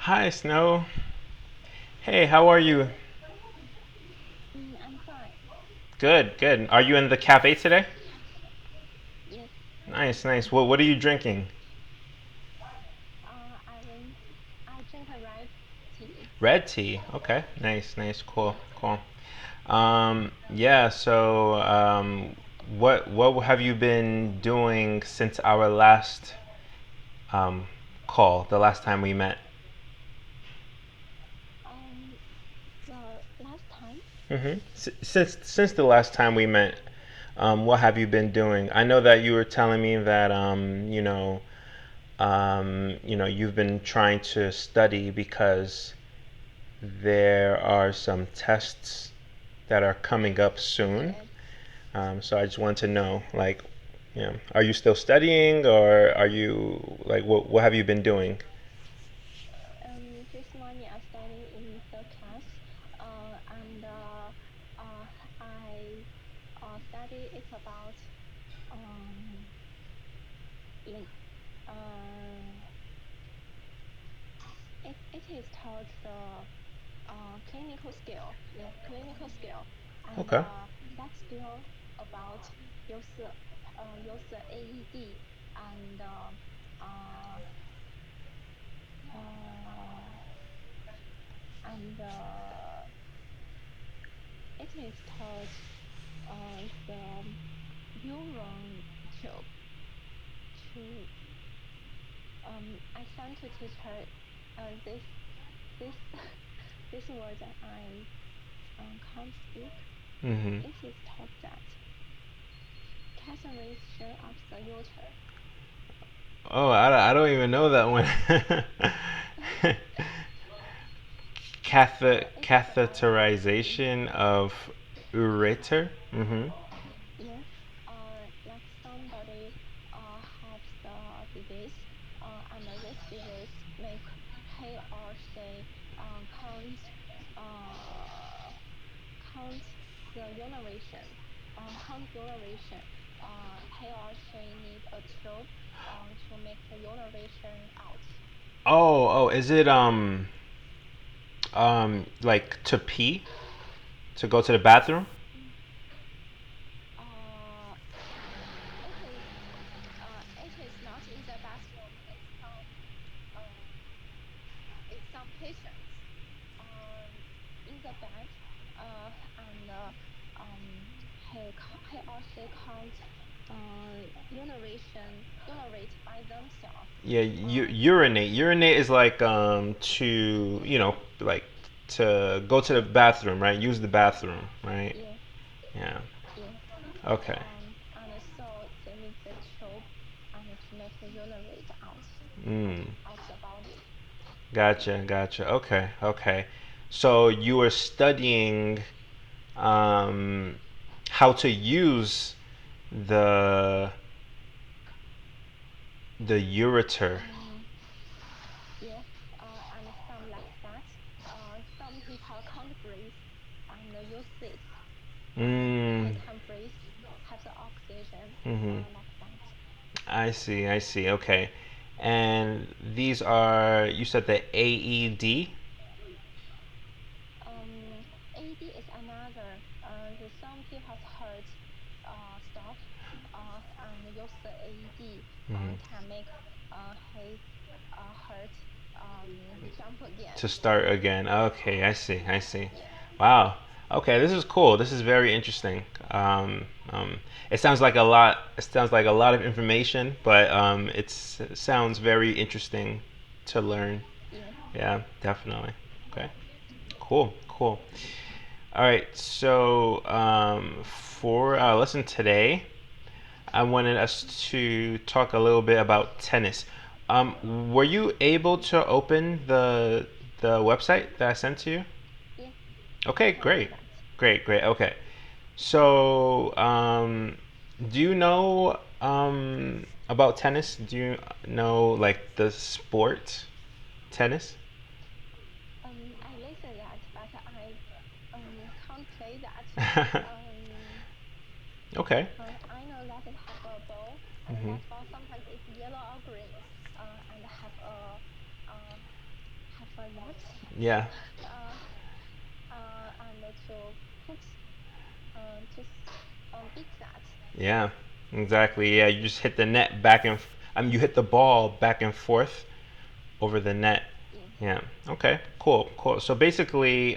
Hi, Snow. Hey, how are you? I'm fine. Good, good. Are you in the cafe today? Yes. Nice, nice. What are you drinking? I will. I drink a red tea. Red tea. Okay. Nice, nice. Cool, cool. Yeah, what have you been doing since our last um call, the last time we met? Um, the last time. Since the last time we met, what have you been doing? I know that you were telling me that you've been trying to study because there are some tests that are coming up soon. Yes. So I just want to know, like, are you still studying, or are you like, what have you been doing? This morning I study in the class. And I study. It's about um in it is taught the clinical skill. Yeah, clinical skill, and Okay. that skill about use AED and uh, uh, and it is taught the neuron tube to I sent to teacher this this word that I can't speak. Mm-hmm. It is taught that catheterization of the ureter. Oh, I don't even know that one. It is about disease. Catheterization of ureter. Mm-hmm. Yes, like somebody has the disease, and this disease make he or she can't uh, count the urination, can't urination. He or she need a tube to make the urination out. Oh, is it like to pee, to go to the bathroom? Mm. Uh, it is not in the bathroom. Uh, it's some patients um, in the bed, and he or she can't urinate by themselves. Yeah, Uh, urinate. Urinate is like to like to go to the bathroom, right? Use the bathroom, right? yeah, Yeah. yeah. Okay. And so they need the tube and to make the urinate Mm. of the body. Gotcha, gotcha. Okay, okay. So you were studying um, how to use the the ureter. Um, yeah, and some like that. Some people can't breathe and use this. They Mm. can breathe, have the oxygen, Hmm. like that. I see, I see. Okay. And these are, you said the AED? AD is another. Some people's heart stop and use the AED Hmm. can make his heart jump again. To start again. Okay, I see, I see. Yeah, Wow. Okay, this is cool. This is very interesting. Um, um, it sounds like a lot. It sounds like a lot of information, but it sounds very interesting to learn. yeah. Yeah, definitely. Okay. Cool, cool. All right, so for our lesson today, I wanted us to talk a little bit about tennis. Were you able to open the website that I sent to you? Yeah, I Okay, can do great, that. great, great. Okay, so do you know about tennis? Do you know like the sport tennis? I listen that, but I can't play that. Um, Okay. I know that it have a ball, and Hmm. that ball sometimes is yellow or green, and uh, have lot. Yeah. uh, and to put to beat that. Yeah. Exactly. Yeah. You just hit the net back and. I mean, you hit the ball back and forth over the net. Yeah. Yeah. Okay. Cool. Cool. So basically,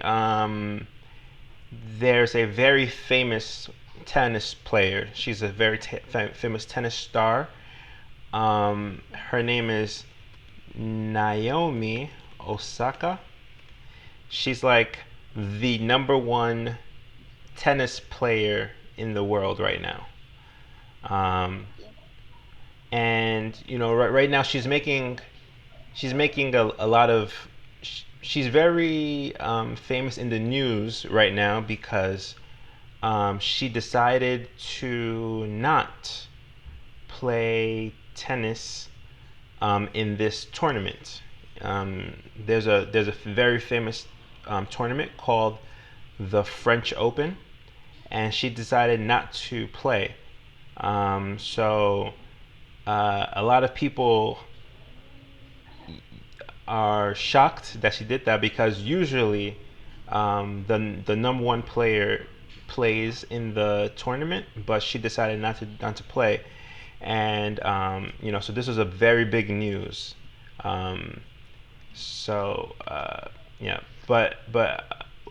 there's a very famous tennis player. She's a very famous tennis star. Her name is Naomi Osaka. She's like the number one tennis player in the world right now. Um, Yeah. and right now she's making a lot of she's very famous in the news right now because she decided to not play tennis in this tournament. There's a very famous tournament called the French Open, and she decided not to play. So a lot of people are shocked that she did that because usually the number one player plays in the tournament, but she decided not to play, and so this was a very big news. Um, so yeah, but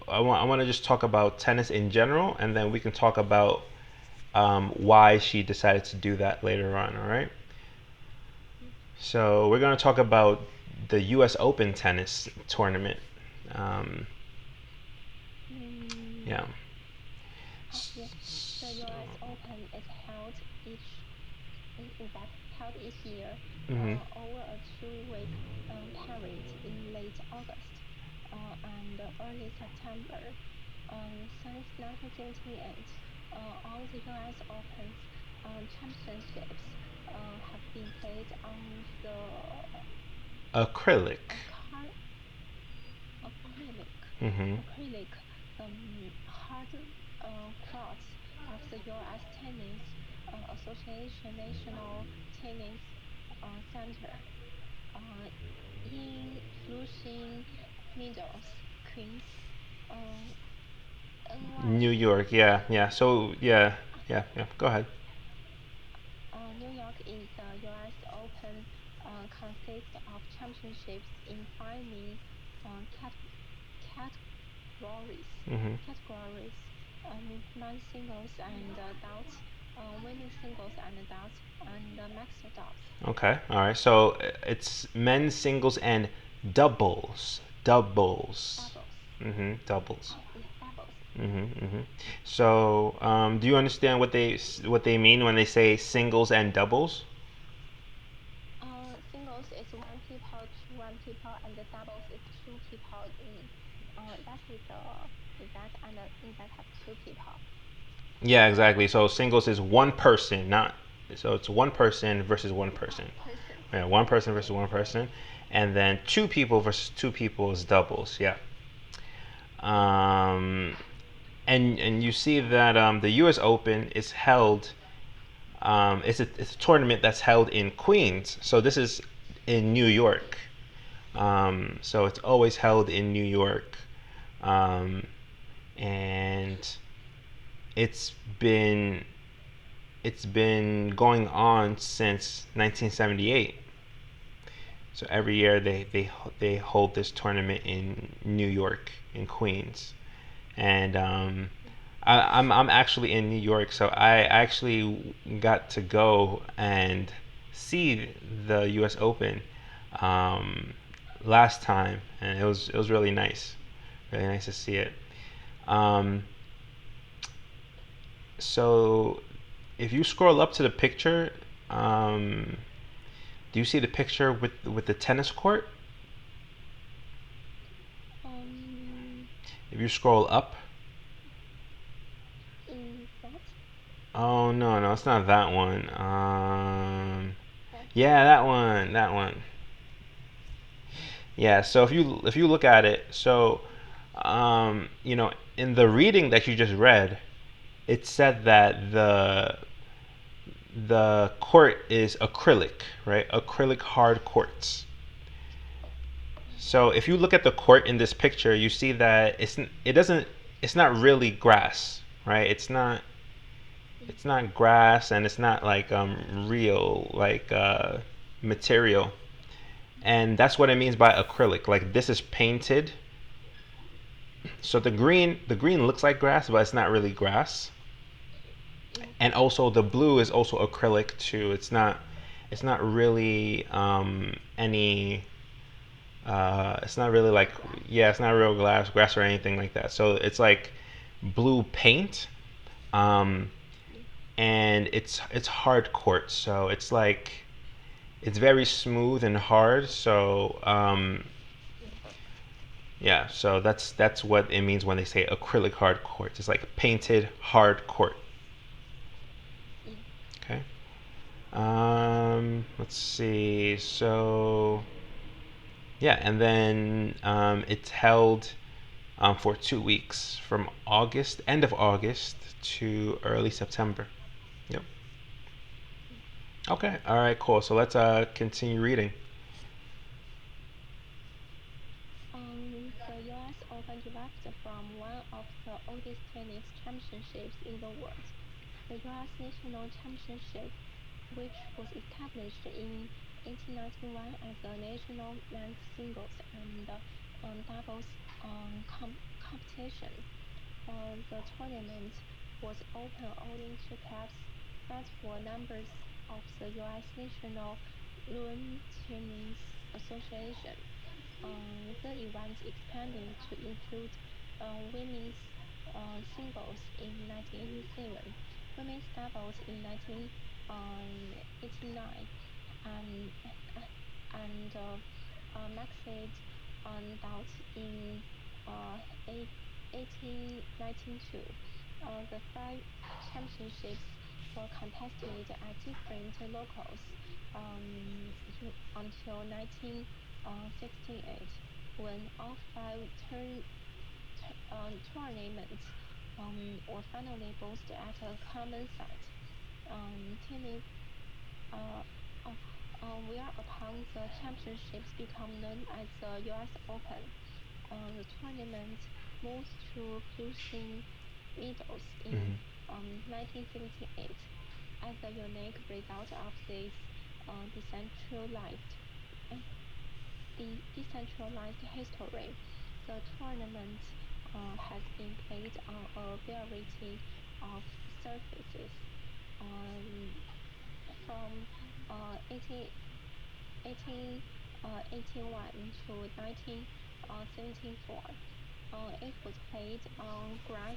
I want to just talk about tennis in general, and then we can talk about why she decided to do that later on. All right. So we're going to talk about the U.S. Open tennis tournament. Um, Mm, yeah. yeah. The U.S. Open is held each in fact held each year Hmm. over a 2 week period in late August and early September. Since 1978, all the U.S. Open championships have been played on the Acrylic. car acrylic Hmm. acrylic hard courts of the U.S. Tennis Association National Tennis Center uh, in Flushing Meadows, Queens, uh, New NY. York. Yeah, yeah. So yeah, yeah, yeah. Go ahead. New York is the U.S. Open consists of championships in five main uh, cat- categories. Hmm. Categories: men's singles and doubles, women's singles and doubles, and mixed doubles. Okay. All right. So it's men's singles and doubles. Doubles. Doubles. Doubles. Yeah, doubles. So, do you understand what they mean when they say singles and doubles? Singles is one people to one people, and the doubles is two people. That is event, and the event have two people. Yeah, exactly. So singles is one person, not so it's one person versus one One person. person. Yeah, one person versus Yeah. one person, and then two people versus two people is doubles. Yeah. Um, and you see that the U.S. Open is held. It's a tournament that's held in Queens. So this is in New York. So it's always held in New York, um, and it's been it's been going on since 1978. So every year they hold this tournament in New York in Queens, and I'm actually in New York, so I actually got to go and see the U.S. Open um, last time, and it was really nice to see it. Um, so if you scroll up to the picture, um, do you see the picture with the tennis court? Um, If you scroll up, in that oh no, no, it's not that one. that Yeah, that one. Yeah, so if you look at it, so in the reading that you just read, it said that the court is acrylic, right? Acrylic hard courts. So if you look at the court in this picture, you see that it doesn't it's not really grass, right? It's not grass and it's not like real like material. And that's what it means by acrylic. Like this is painted. So the green looks like grass, but it's not really grass. And also the blue is also acrylic too. It's not really any it's not really like yeah, it's not real grass or anything like that. So it's like blue paint, um, and it's hard court. So it's like it's very smooth and hard. So yeah, so that's what it means when they say acrylic hard court. It's like painted hard court. Okay. Let's see. So yeah, and then it's held for 2 weeks from August, end of August to early September. Yep. Okay. All right. Cool. So let's continue reading. The US Open derived from one of the oldest tennis championships in the world, the US National Championship, which was established in 1891 as a national men's singles and doubles competition. The tournament was open only to clubs that were members of the U.S. National Lawn Tennis Association. The event expanded to include women's singles in 1987, women's doubles in 1989, and mixed doubles in uh, 1892. The five championships were contested at different locales until 1968, when all five tournaments were finally both at a common site. Tennis, uh, uh, whereupon the championships become known as the U.S. Open. The tournament moved to Flushing Meadows in Hmm. 1978. As a unique result of this uh, decentralized, uh, decentralized history, the tournament has been played on a variety of surfaces, um, from 1881 to 1974. It was played on grass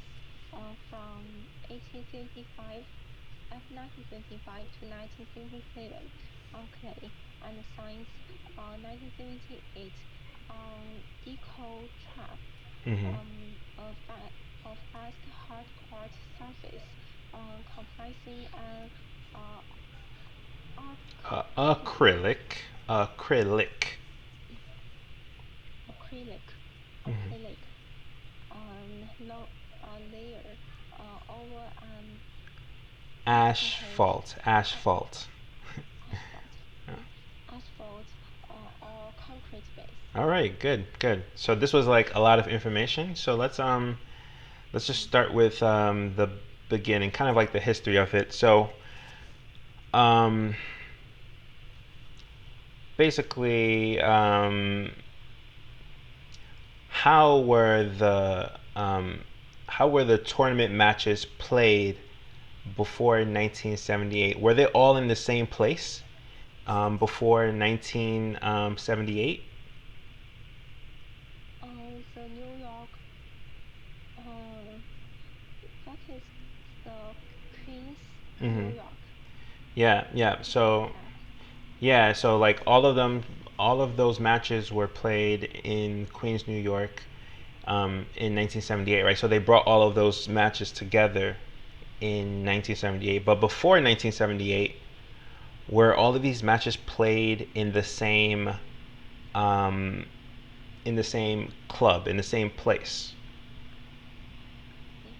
from 1975 to 1977, on clay, and since 1978 on deco turf, Hmm. a fast hard court surface comprising an uh, Acrylic. Acrylic. acrylic Hmm. acrylic long layer over an asphalt Asphalt. uh, Asphalt. asphalt asphalt or concrete base. All right. Good. Good. So this was like a lot of information. So let's just start with the beginning, kind of like the history of it. So um, basically, how were the how were the tournament matches played before 1978? Were they all in the same place before 1978? The New York, uh, that is the Queens, Hmm. New York. Yeah, yeah. Is that So correct? yeah, so like all of them, all of those matches were played in Queens, New York, in 1978, right? So they brought all of those matches together in 1978. But before 1978, were all of these matches played um, in the same club, in the same place? Mm.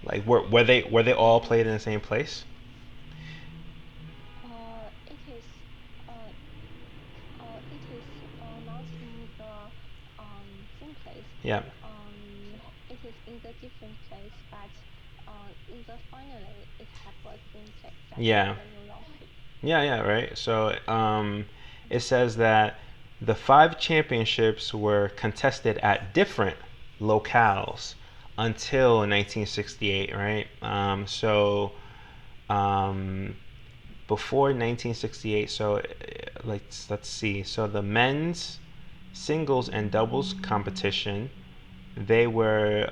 Like were they all Um, played in the same place? it is uh, it is not in the place. Yeah. It is in the different place, but in the finally, it happens in Texas, Yeah. the New York. Yeah, yeah, right. So it says that the five championships were contested at different locales until 1968, right? Um, before 1968, so let's see. So the men's singles and doubles competition, they were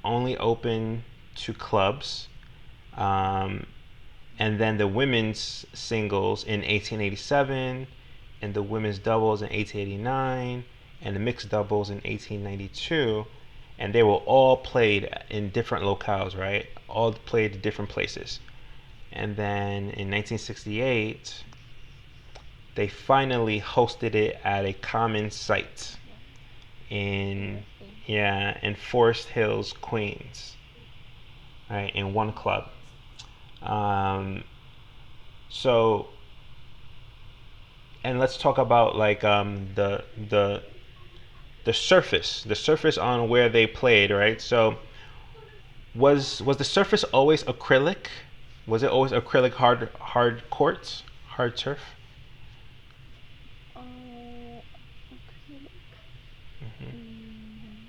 only open to clubs. Um, and then the women's singles in 1887, and the women's doubles in 1889, and the mixed doubles in 1892, and they were all played in different locales, right? All played in different places. And then in 1968, they finally hosted it at a common site in in Forest Hills, Queens, right? In one club. Um, so and let's talk about like the surface on where they played, right? So was the surface always acrylic? Was it always acrylic hard courts, hard turf? Acrylic. Hmm. Mm,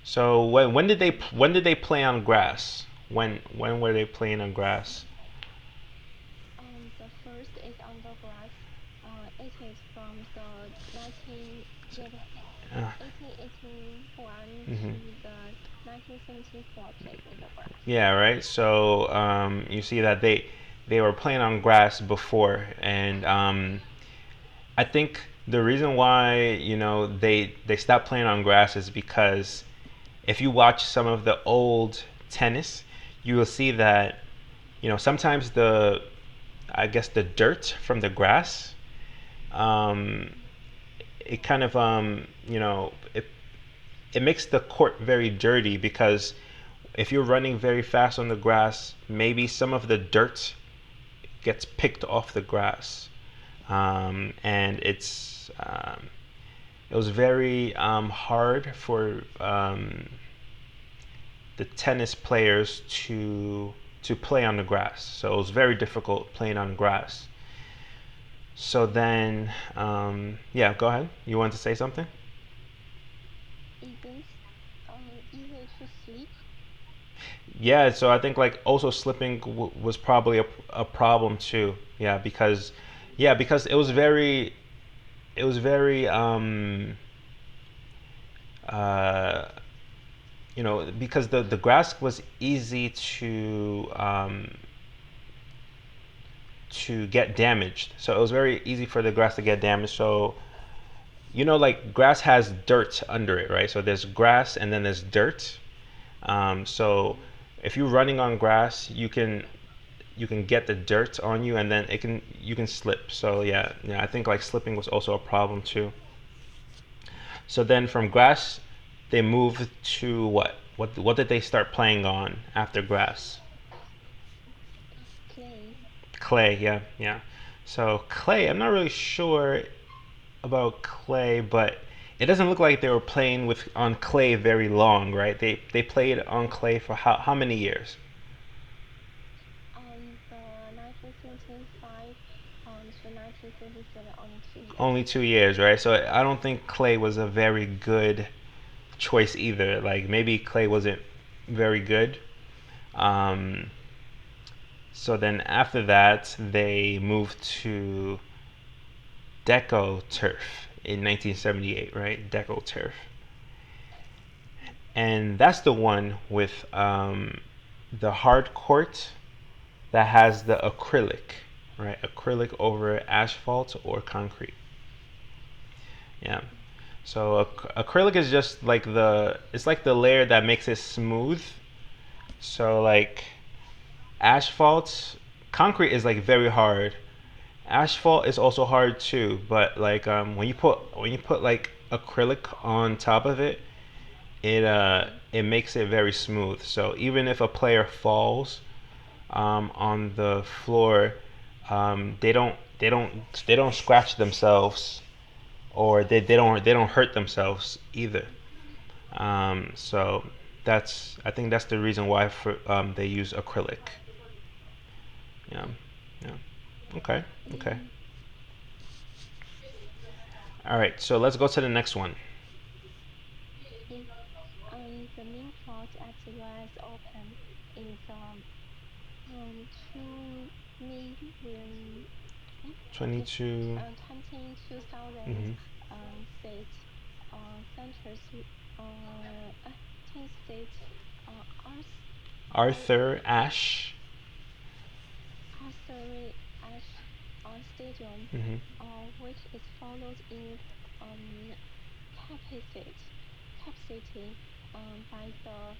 So when did they play on grass? When were they playing on grass? the first is on the grass. It is from the 19, yeah, the Uh, 1881 hmm. to the 1974 played in the grass. Yeah, right. So you see that they were playing on grass before, and I think the reason why they stopped playing on grass is because if you watch some of the old tennis, you will see that sometimes I guess the dirt from the grass, um, it kind of it makes the court very dirty because if you're running very fast on the grass, maybe some of the dirt gets picked off the grass, and it was very hard for the tennis players to play on the grass. So it was very difficult playing on grass. So then, yeah, go ahead. You want to say something? Isn't easy to slip. Yeah, so I think like also slipping was probably a problem too. Yeah, because it was very uh, because the grass was easy to get damaged. So it was very easy for the grass to get damaged. So like grass has dirt under it, right? So there's grass and then there's dirt. So if you're running on grass, you can get the dirt on you, and then you can slip. So yeah, I think like slipping was also a problem too. So then from grass, they moved to what? What did they start playing on after grass? Clay. Clay, yeah, yeah. So clay, I'm not really sure about clay, but it doesn't look like they were playing with on clay very long, right? They played on clay for how many years? On the 1975 to 1977, only 2 years. Only 2 years, right? So I don't think clay was a very good choice either. Like maybe clay wasn't very good. Um, so then after that, they moved to Deco Turf in 1978, right? Deco Turf, and that's the one with the hard court that has the acrylic, right? Acrylic over asphalt or concrete. Yeah. So acrylic is just like it's like the layer that makes it smooth. So like asphalt, concrete is like very hard. Asphalt is also hard too, but like when you put like acrylic on top of it, it makes it very smooth. So even if a player falls on the floor, they don't scratch themselves or they don't hurt themselves either. So I think that's the reason why they use acrylic. Yeah, yeah. Okay, okay. Mm, All right. So let's go to the next one. if the main crowd at the US Open is 2 million, two, 22. 22,000 Hmm. seats, centers, 10 seats, Arthur, Arthur Ashe. Arthur Ashe Stadium, Hmm. which is followed in um, capacity, capacity by the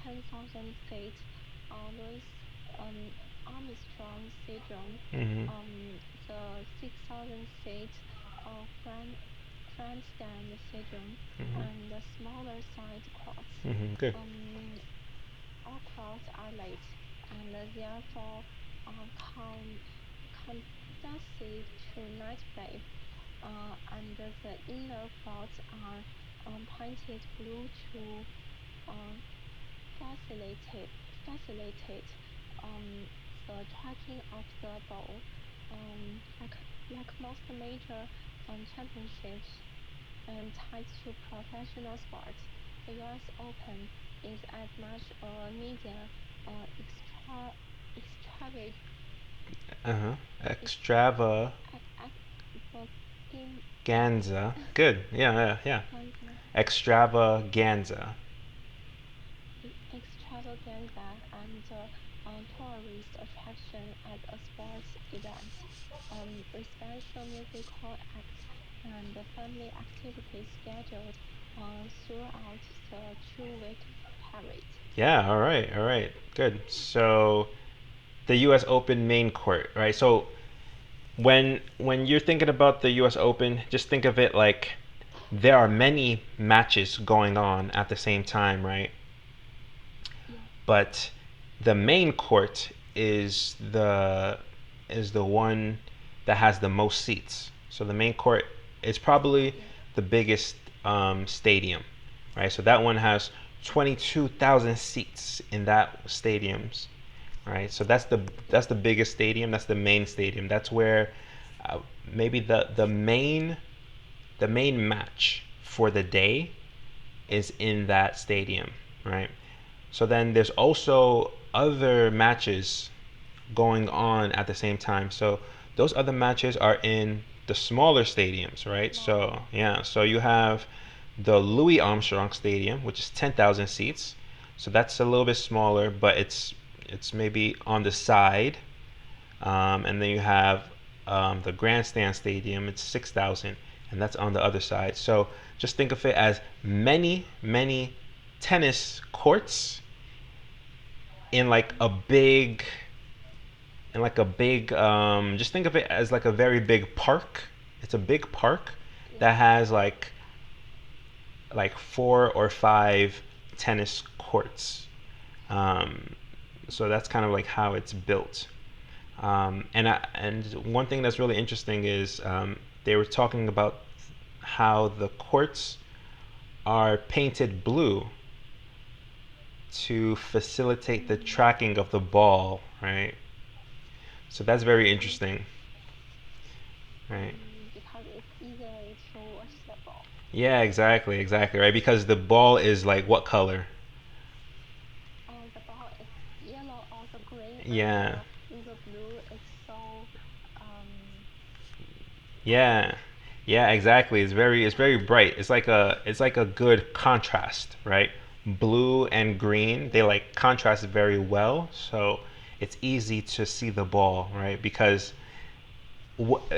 10,000 seat Louis Armstrong Stadium, Hmm. the 6,000 seat Grandstand Stadium, Hmm. and the smaller side courts. Good. Um, all crowds are late and therefore con- conducive to night play, and the inner crowds are painted blue to uh, facilitate facilitate um, the tracking of the ball. Like most major championships tied to professional sports, the U.S. Open is as much a media extra extravagant Uh-huh. extravaganza Extravaganza. Good. Yeah, yeah, yeah. Extravaganza. extravaganza and tourist attraction as a sports event, with special musical acts and family activities scheduled throughout the 2 week period. Yeah, all right, all right. Good. So the US Open main court, right? So when you're thinking about the US Open, just think of it like there are many matches going on at the same time, right? Yeah, But the main court is the one that has the most seats. So the main court is probably yeah, the biggest stadium, right? So that one has 22,000 seats in that stadiums, right? So that's the biggest stadium. That's the main stadium. That's where maybe the main match for the day is in that stadium, right? So then there's also other matches going on at the same time. So those other matches are in the smaller stadiums, right? smaller. So yeah, so you have the Louis Armstrong Stadium, which is 10,000 seats. So that's a little bit smaller, but it's maybe on the side. And then you have the Grandstand Stadium. It's 6,000, and that's on the other side. So just think of it as many, many tennis courts in like a big just think of it as like a very big park. It's a big park Yeah, that has like 4 or 5 tennis courts. um, so that's kind of like how it's built. And one thing that's really interesting is they were talking about how the courts are painted blue to facilitate the mm, tracking of the ball, right? So that's very yeah. interesting, right? Because it's easily to watch the ball. Yeah, exactly, exactly, right? Because the ball is like what color? The ball is yellow or the green, and Yeah, in the blue, it's so um, yeah, yeah, exactly. It's very bright. It's like a good contrast, right? Blue and green, they yeah, like contrast very well, so it's easy to see the ball, right? Because what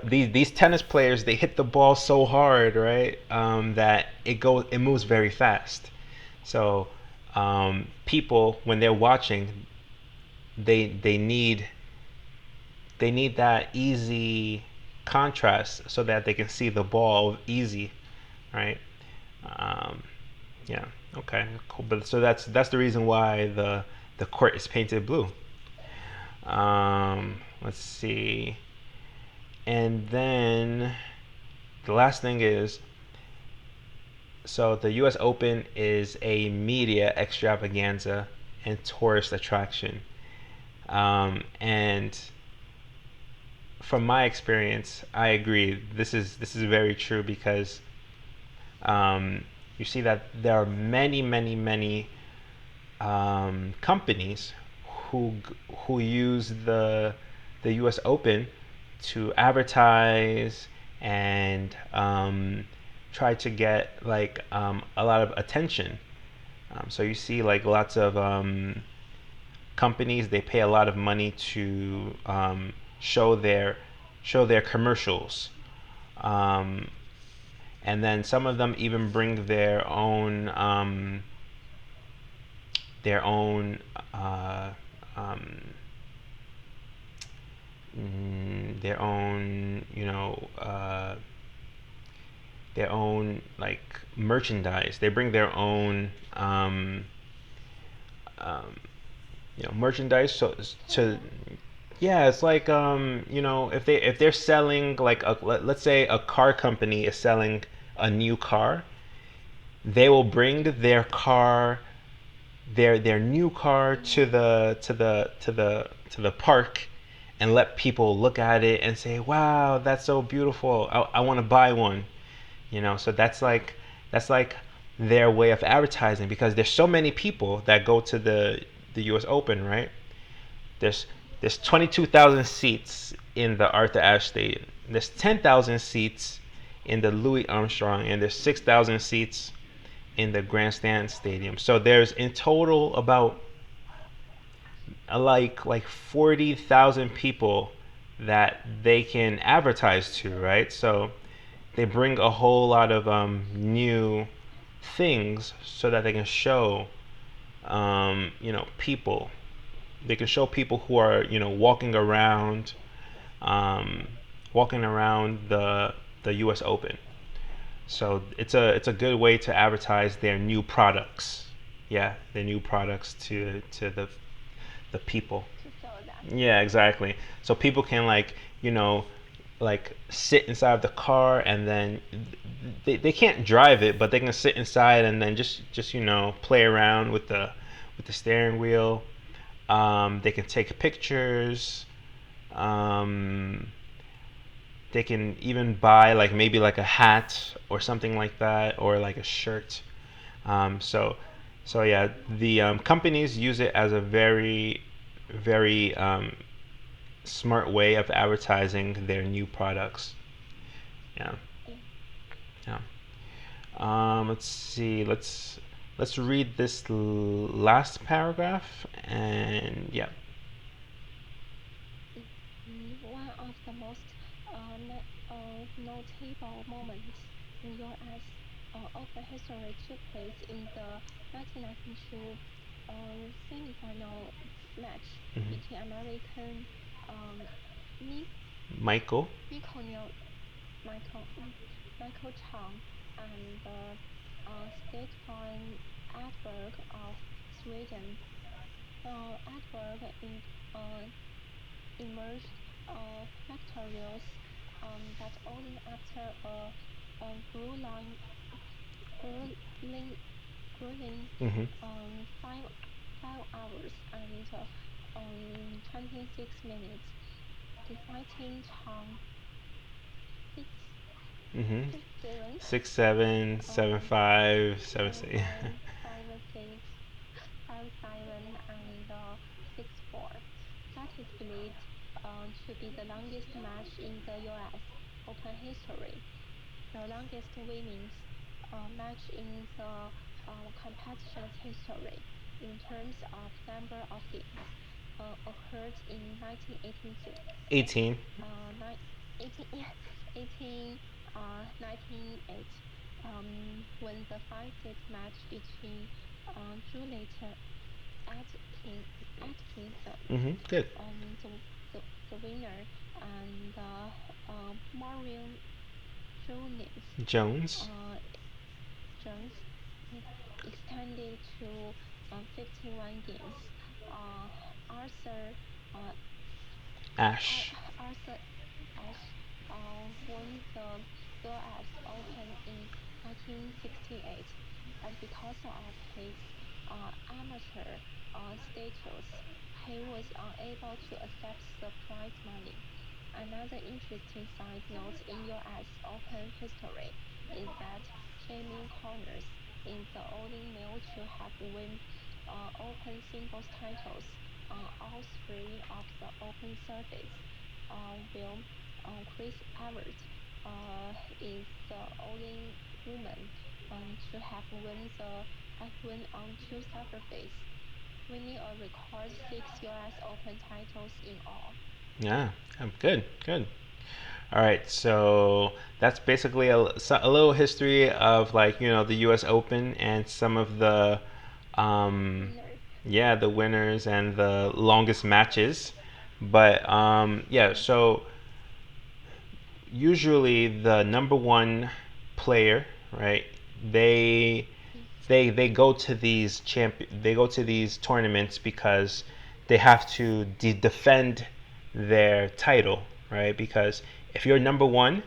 these tennis players, they hit the ball so hard, right? That it moves very fast. So people when they're watching, they need that easy contrast so that they can see the ball easy, right? Um, yeah. Okay. Cool. But so that's the reason why the court is painted blue. Let's see. And then the last thing is, so the U.S. Open is a media extravaganza and tourist attraction. And from my experience, I agree. This is very true because um, you see that there are many, many, many companies who who use the U.S. Open to advertise and try to get like a lot of attention. So you see like lots of companies, they pay a lot of money to show their show their commercials, um, and then some of them even bring their own um, their own their own like merchandise. They bring their own um, merchandise so to yeah, it's like if they're selling like let's say a car company is selling a new car, they will bring their new car to the park and let people look at it and say, wow, that's so beautiful, I want to buy one. So that's like their way of advertising, because there's so many people that go to the US Open, right? There's 22,000 seats in the Arthur Ashe Stadium. There's 10,000 seats in the Louis Armstrong, and there's 6,000 seats in the Grandstand Stadium. So there's in total about like 40,000 people that they can advertise to, right? So they bring a whole lot of new things so that they can show people. They can show people who are um, walking around the U.S. Open. So it's a good way to advertise their new products. Yeah, their new products to the people. to show that. Yeah, exactly. So people can like sit inside of the car, and then they can't drive it, but they can sit inside and then just play around with the steering wheel. They can take pictures. Um, they can even buy like maybe like a hat or something like that, or like a shirt. So yeah, the companies use it as a very, very smart way of advertising their new products. Yeah, Yeah. yeah. Let's see. Let's read this last paragraph, and yeah. One of the most notable moments in U.S. Open history took place in the 1992 semifinal match Mhm. between American um, Nick Michael. Michael Michael Michael Chang and Stefan Edberg of Sweden. Edberg uh, emerged victorious that only after a grueling, grueling Hmm. 5 hours and 26 minutes, defeating Chang six Hmm. six seven 6-7, seven um five, seven seven six. five 7-6 5-7 and 6-4. That is believed to be the longest match in the U.S. Open history, the longest women's match in the competition's history in terms of number of games. Occurred in 1986, 18. 18, yeah, 18 1998, when the five-set match between Juliet Atkinson, Good. the, the, the winner, and Maureen Jones, Jones. uh, Jones extended to 51 games. Uh, Arthur uh, Ash. Arthur Ashe won the US Open in 1968, but because of his amateur status, he was unable to accept the prize money. Another interesting side note in US Open history is that Jamie Connors is the only male to have won Open singles titles on all three of the Open circuits, while Chris Evert is the only woman to have won on two surfaces, winning a record 6 US Open titles in all. Yeah, good, good. All right, so that's basically a little history of like the U.S. Open and some of the Winner. yeah, the winners and the longest matches. But yeah, Yes. so usually the number one player, right? They Yes. they go to they go to these tournaments because they have to defend their title, right? Because if you're number one,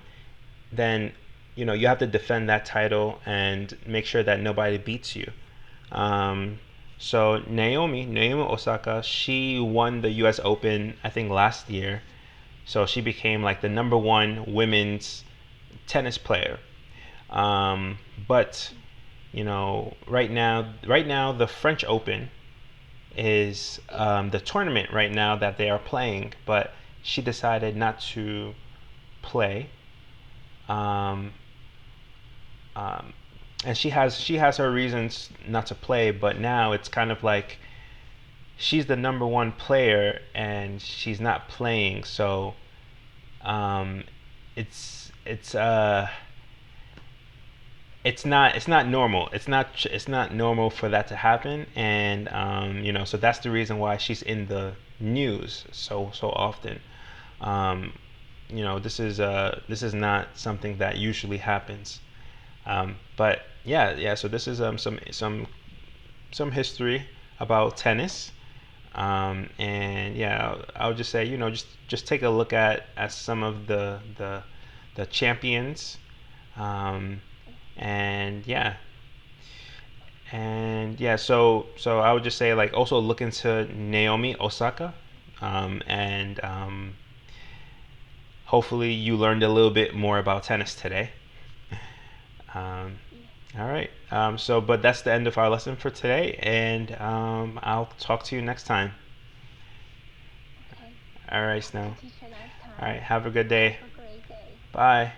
then you have to defend that title and make sure that nobody beats you. Um, so Naomi Osaka, she won the U.S. Open I think last year, so she became like the number one women's tennis player. Um, but Yes. right now the French Open is Yes. the tournament right now that they are playing, but she decided not to play. Um, um, and she has her reasons not to play, but now it's kind of like she's the number one player and she's not playing, so um, it's it's not normal. It's not normal for that to happen, and so that's the reason why she's in the news so often. Um, this is not something that usually happens. But yeah, yeah. So this is some history about tennis. And yeah, I'll just say just take a look at some of the champions. Um, and yeah, so I would just say like also look into Naomi Osaka, and hopefully you learned a little bit more about tennis today. Um, Yes. all right. But that's the end of our lesson for today, and I'll talk to you next time. Okay. All right, Talk to Snow. teacher next All time. right. Have a good Have day. a great day. Bye.